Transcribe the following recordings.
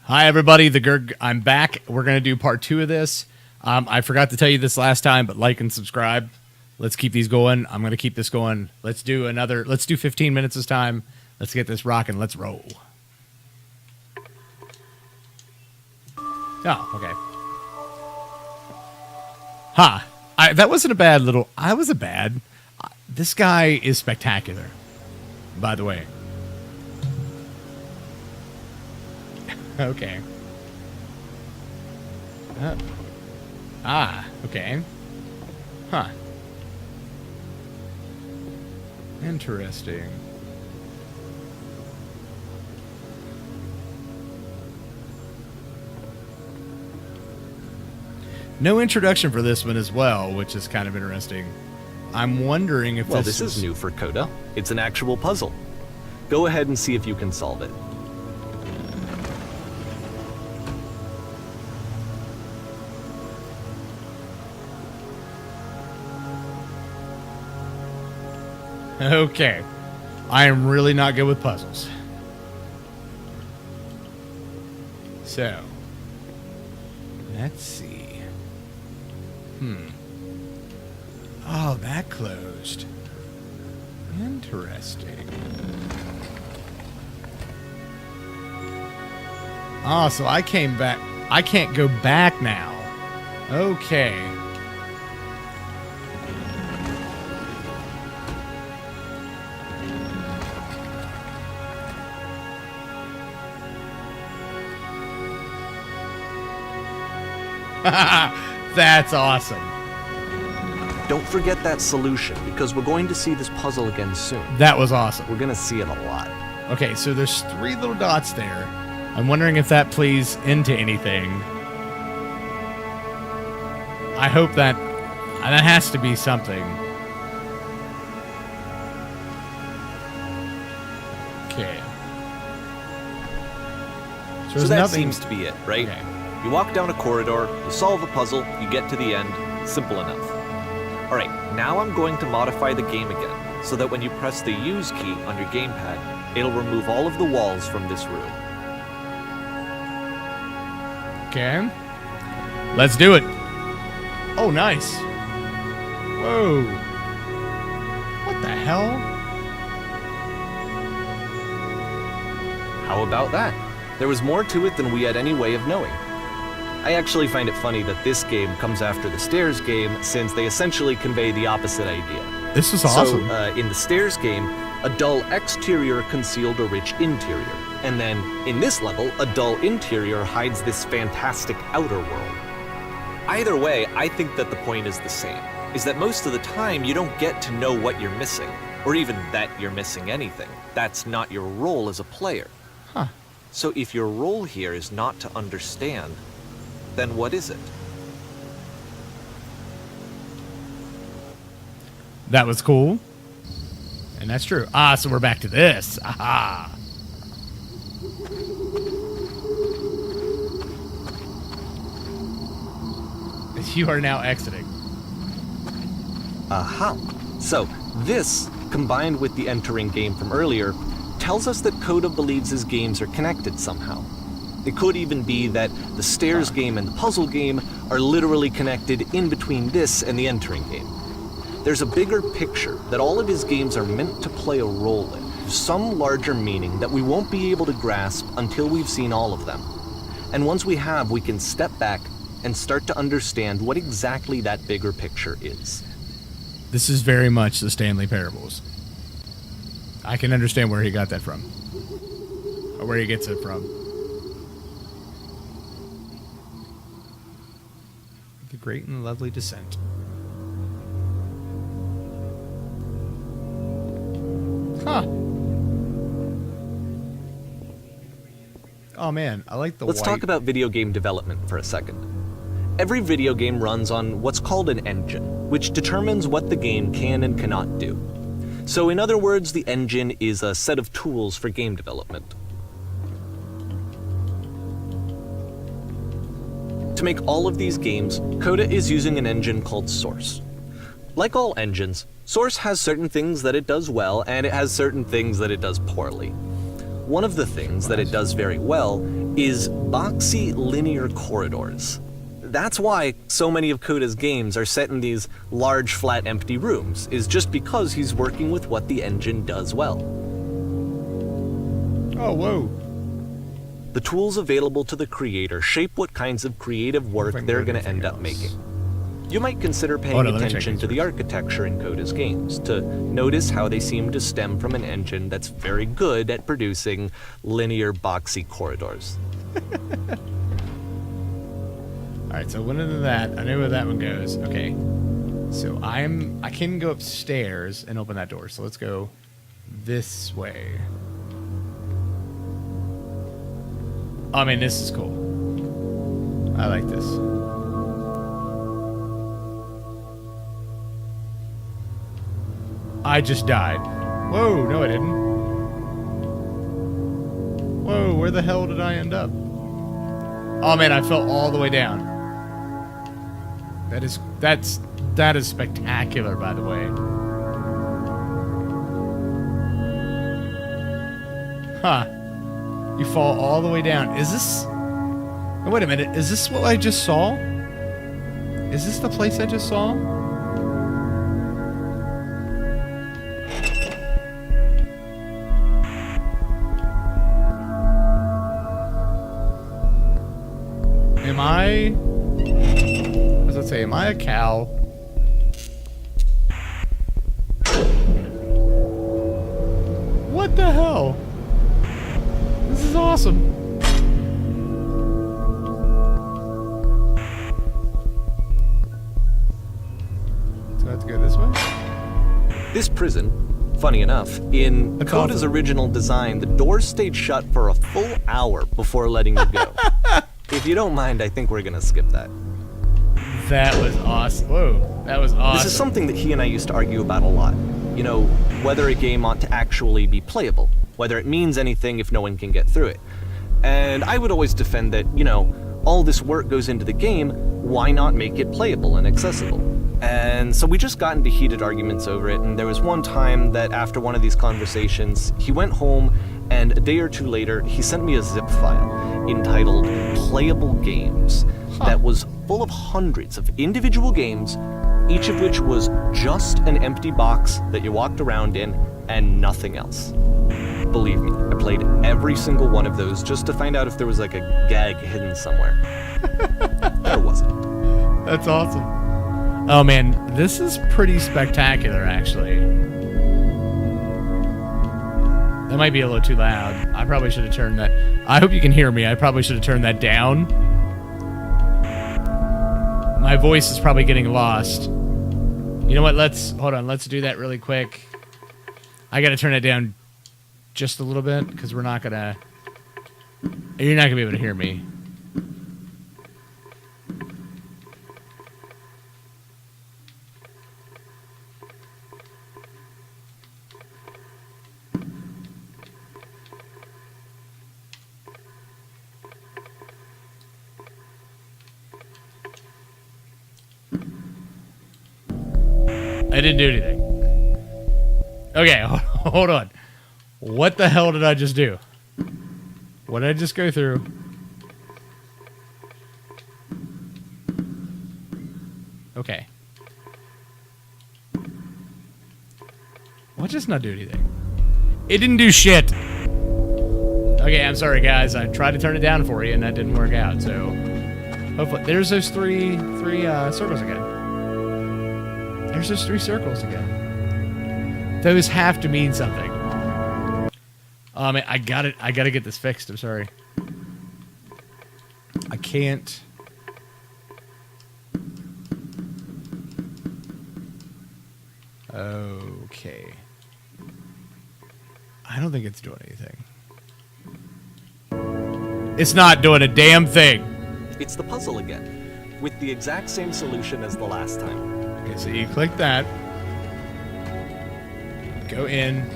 Hi, everybody. The Gerg. I'm back. We're going to do part 2 of this. I forgot to tell you this last time, but like and subscribe. Let's keep these going. I'm going to keep this going. Let's do 15 minutes this time. Let's get this rocking. Let's roll. Oh, okay. That wasn't a bad little... This guy is spectacular, by the way. Okay. Okay. Huh. Interesting. No introduction for this one as well, which is kind of interesting. I'm wondering if this is new for Coda. It's an actual puzzle. Go ahead and see if you can solve it. Okay. I am really not good with puzzles. So, let's see. Oh, that closed. Interesting. Oh, so I came back. I can't go back now. Okay. That's awesome. Don't forget that solution, because we're going to see this puzzle again soon. That was awesome. We're going to see it a lot. Okay, so there's 3 little dots there. I'm wondering if that plays into anything. I hope that has to be something. Okay. So that seems to be it, right? Okay. You walk down a corridor, you solve a puzzle, you get to the end. Simple enough. Alright, now I'm going to modify the game again, so that when you press the use key on your gamepad, it'll remove all of the walls from this room. Okay. Let's do it. Oh, nice. Whoa. What the hell? How about that? There was more to it than we had any way of knowing. I actually find it funny that this game comes after the Stairs game, since they essentially convey the opposite idea. This is awesome. So, in the Stairs game, a dull exterior concealed a rich interior. And then, in this level, a dull interior hides this fantastic outer world. Either way, I think that the point is the same, is that most of the time you don't get to know what you're missing, or even that you're missing anything. That's not your role as a player. Huh. So if your role here is not to understand, then what is it? That was cool. And that's true. So we're back to this. Aha. You are now exiting. Aha. So, this, combined with the entering game from earlier, tells us that Coda believes his games are connected somehow. It could even be that the Stairs game and the puzzle game are literally connected in between this and the entering game. There's a bigger picture that all of his games are meant to play a role in, some larger meaning that we won't be able to grasp until we've seen all of them. And once we have, we can step back and start to understand what exactly that bigger picture is. This is very much the Stanley Parables. I can understand where he got that from. Or where he gets it from. The Great and Lovely Descent. Huh. Oh man, I like the Let's talk about video game development for a second. Every video game runs on what's called an engine, which determines what the game can and cannot do. So in other words, the engine is a set of tools for game development. To make all of these games, Coda is using an engine called Source. Like all engines, Source has certain things that it does well, and it has certain things that it does poorly. One of the things that it does very well is boxy linear corridors. That's why so many of Coda's games are set in these large, flat, empty rooms, is just because he's working with what the engine does well. Oh, whoa. The tools available to the creator shape what kinds of creative work they're going to end up making. You might consider paying attention to the architecture in Coda's games, to notice how they seem to stem from an engine that's very good at producing linear, boxy corridors. Alright, so went into that. I know where that one goes. Okay. So I can go upstairs and open that door. So let's go this way. Oh, I mean, this is cool. I like this. I just died. Whoa, no I didn't. Whoa, where the hell did I end up? Oh man, I fell all the way down. That is spectacular, by the way. Huh. You fall all the way down. Is this... Oh, wait a minute. Is this what I just saw? Is this the place I just saw? Am I... What does it say? Am I a cow? What the hell? This is awesome. So I have to go this way? This prison, funny enough, in Coda's original design, the doors stayed shut for a full hour before letting you go. If you don't mind, I think we're gonna skip that. That was awesome. Whoa, that was awesome. This is something that he and I used to argue about a lot. You know, whether a game ought to actually be playable, whether it means anything if no one can get through it. And I would always defend that, you know, all this work goes into the game, why not make it playable and accessible? And so we just got into heated arguments over it, and there was one time that after one of these conversations, he went home, and a day or two later, he sent me a zip file entitled Playable Games that was full of hundreds of individual games, each of which was just an empty box that you walked around in and nothing else. Believe me, I played every single one of those just to find out if there was like a gag hidden somewhere. There wasn't. That's awesome. Oh man, this is pretty spectacular actually. That might be a little too loud. I probably should have turned that. I hope you can hear me. I probably should have turned that down. My voice is probably getting lost. You know what? Hold on. Let's do that really quick. I got to turn it down just a little bit because you're not gonna be able to hear me. I didn't do anything. Okay, hold on. What the hell did I just do? What did I just go through? Okay. What just not do anything? It didn't do shit. Okay, I'm sorry guys. I tried to turn it down for you and that didn't work out. So hopefully there's those three circles again. There's those 3 circles again. Those have to mean something. I gotta get this fixed. I'm sorry. I can't. Okay. I don't think it's doing anything. It's not doing a damn thing. It's the puzzle again, with the exact same solution as the last time. Okay, so you click that. Go in.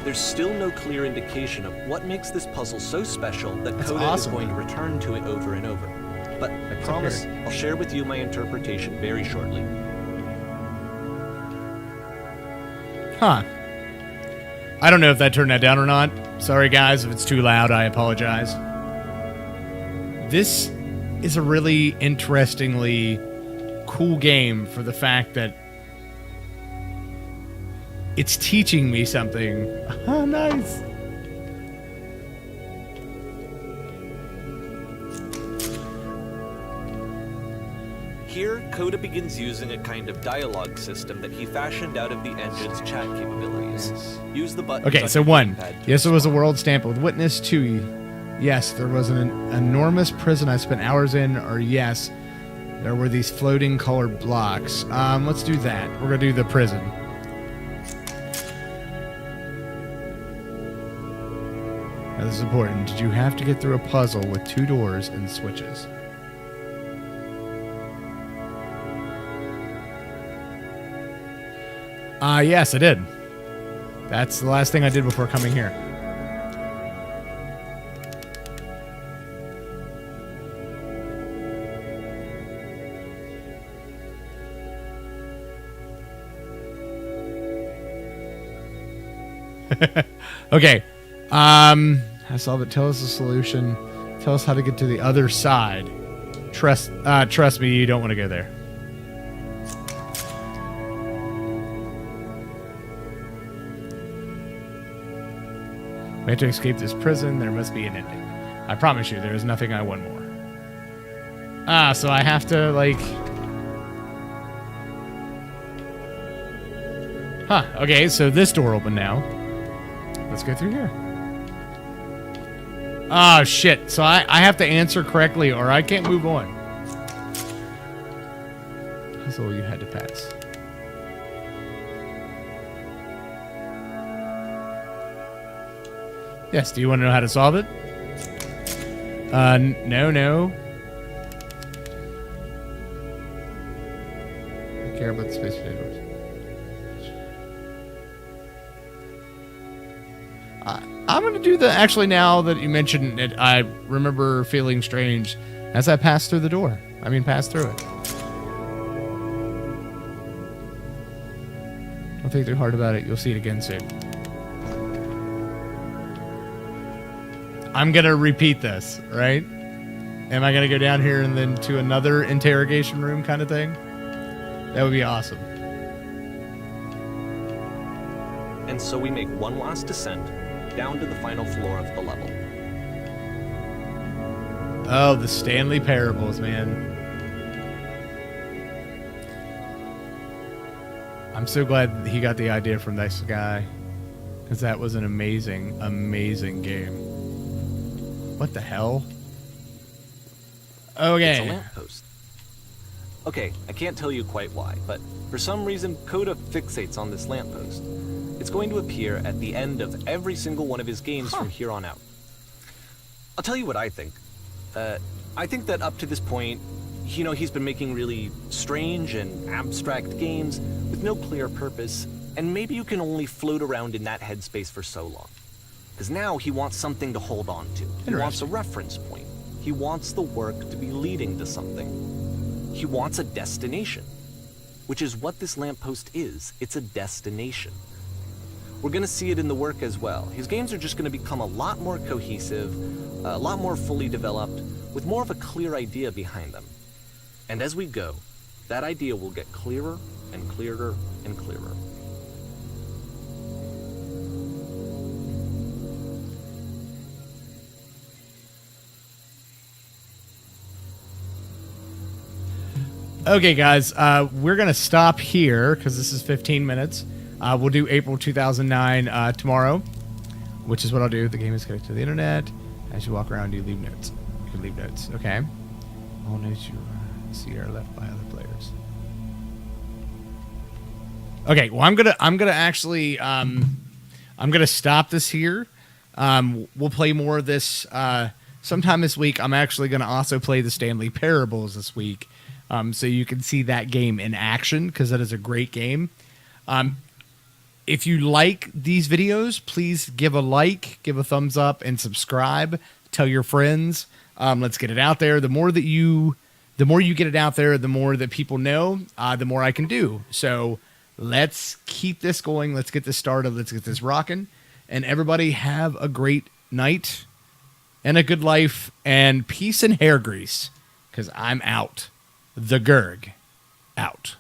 There's still no clear indication of what makes this puzzle so special that Coda is going to return to it over and over. But I promise I'll share with you my interpretation very shortly. Huh. I don't know if that turned that down or not. Sorry, guys. If it's too loud, I apologize. This is a really interestingly cool game for the fact that it's teaching me something. Oh, nice. Here, Coda begins using a kind of dialogue system that he fashioned out of the engine's chat capabilities. Use the button. Okay, so 1. Yes, there was a world stamped with witness. 2. Yes, there was an enormous prison I spent hours in. Or yes, there were these floating colored blocks. Let's do that. We're gonna do the prison. Now, this is important. Did you have to get through a puzzle with 2 doors and switches? Yes, I did. That's the last thing I did before coming here. Okay. I solve it. Tell us the solution. Tell us how to get to the other side. Trust me, you don't want to go there. We have to escape this prison. There must be an ending. I promise you, there is nothing I want more. So I have to, like... Huh, okay, so this door opened now. Let's go through here. Oh, shit. So I have to answer correctly or I can't move on. Puzzle you had to pass. Yes, do you want to know how to solve it? No. I care about the space potatoes. I'm going to do the... Actually, now that you mentioned it, I remember feeling strange as I passed through the door. I mean, passed through it. Don't think too hard about it. You'll see it again soon. I'm going to repeat this, right? Am I going to go down here and then to another interrogation room kind of thing? That would be awesome. And so we make one last descent down to the final floor of the level. Oh, the Stanley Parables, man. I'm so glad he got the idea from this guy, because that was an amazing, amazing game. What the hell? Okay. It's a lamppost. Okay, I can't tell you quite why, but for some reason, Coda fixates on this lamppost. It's going to appear at the end of every single one of his games from here on out. I'll tell you what I think. I think that up to this point, you know, he's been making really strange and abstract games with no clear purpose, and maybe you can only float around in that headspace for so long. Because now he wants something to hold on to. He wants a reference point. He wants the work to be leading to something. He wants a destination, which is what this lamppost is. It's a destination. We're going to see it in the work as well. His games are just going to become a lot more cohesive, a lot more fully developed, with more of a clear idea behind them. And as we go, that idea will get clearer and clearer and clearer. Okay, guys, we're going to stop here because this is 15 minutes. We'll do April 2009 tomorrow, which is what I'll do. The game is connected to the internet. As you walk around, you leave notes. You can leave notes, okay? All notes you see are left by other players. Okay, well, I'm gonna actually I'm gonna stop this here. We'll play more of this sometime this week. I'm actually gonna also play the Stanley Parables this week. So you can see that game in action, because that is a great game. If you like these videos, please give a like, give a thumbs up, and subscribe. Tell your friends. Let's get it out there. The more you get it out there, the more that people know, the more I can do. So let's keep this going. Let's get this started. Let's get this rocking. And everybody have a great night and a good life and peace and hair grease, because I'm out. The Gerg out.